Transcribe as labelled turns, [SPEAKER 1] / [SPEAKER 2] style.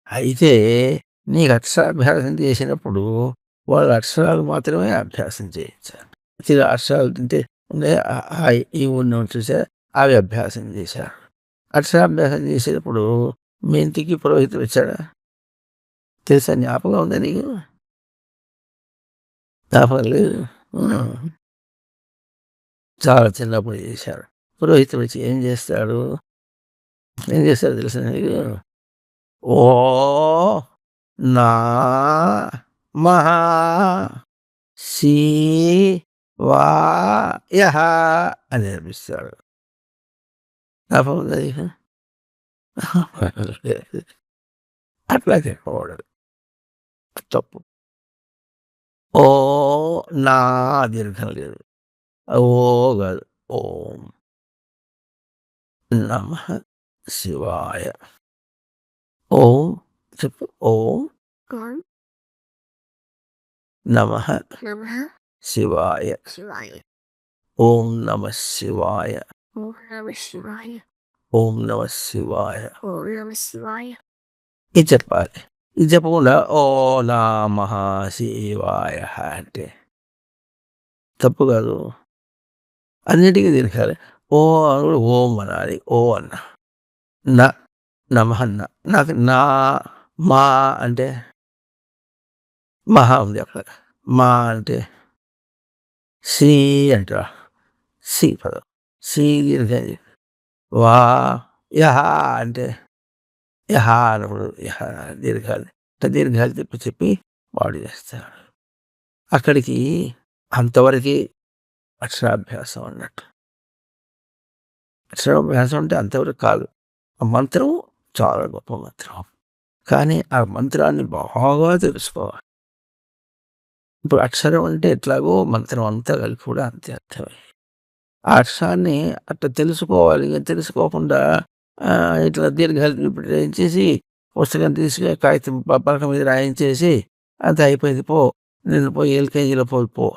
[SPEAKER 1] అయితే నీకు అక్షరాభ్యాసం చేసినప్పుడు వాళ్ళు అక్షరాలు మాత్రమే అభ్యాసం చేయించాలి. చిన్న అక్షరాలు తింటే ఉండే ఆ, ఈ ఉన్న చూసా అవి అభ్యాసం చేశారు. అక్షరాభ్యాసం చేసేటప్పుడు మీ ఇంటికి పురోహితుడు వచ్చాడా? తెలుసా? జ్ఞాపకం ఉందా నీకు? జ్ఞాపకం లేదు. చాలా చిన్నప్పుడు చేశారు. పురోహితుడు వచ్చి ఏం చేస్తాడు తెలుసా నీకు? ఓ నా మహా శీ వా యహ అని నేర్పిస్తాడు. జ్ఞాపకం ఉందా నీకు? అట్లా చెప్పకూడదు, తప్పు. ఓ నా దీర్ఘం లేదు. ఓ కాదు, ఓం నమః శివాయ. ఓం చెప్పు. ఓం
[SPEAKER 2] ఓం
[SPEAKER 1] నమః
[SPEAKER 2] నమః
[SPEAKER 1] శివాయ.
[SPEAKER 2] శివాయ.
[SPEAKER 1] ఓం నమః శివాయ.
[SPEAKER 2] ఓం నమః శివాయ.
[SPEAKER 1] ఓం నమః శివాయ.
[SPEAKER 2] ఓం నమః శివాయ.
[SPEAKER 1] ఇది చెప్పాలి. ఇది చెప్పకుండా ఓ నమః శివాయ అంటే తప్పు కాదు. అన్నిటికీ దీర్ఘాలే. ఓ అని కూడా ఓం అనాలి. ఓ అన్న నమః అన్న. నాకు నా మా అంటే మహా ఉంది అక్కడ. మా అంటే శ్రీ అంటారా? సి పదం. సి దీర్ఘం. వా యహ అంటే యహ అన్నప్పుడు యహ దీర్ఘాలు. దీర్ఘాలు చెప్పి వాడు చేస్తాడు. అక్కడికి అంతవరకు అక్షరాభ్యాసం అన్నట్టు. అక్షరాభ్యాసం అంటే అంతవరకు కాదు. ఆ మంత్రం చాలా గొప్ప మంత్రం. కానీ ఆ మంత్రాన్ని బాగా తెలుసుకోవాలి. ఇప్పుడు అక్షరం అంటే ఎట్లాగో మంత్రం అంతా కలిపి కూడా అంతే అర్థమే. ఆ అక్షరాన్ని అట్లా తెలుసుకోవాలి. తెలుసుకోకుండా ఇట్లా దీర్ఘాలు రాయించేసి పుస్తకం తీసుకుని కాగితం పలక మీద రాయించేసి అంత అయిపోయింది పో, నేను పోయి ఎల్కేజీలో పో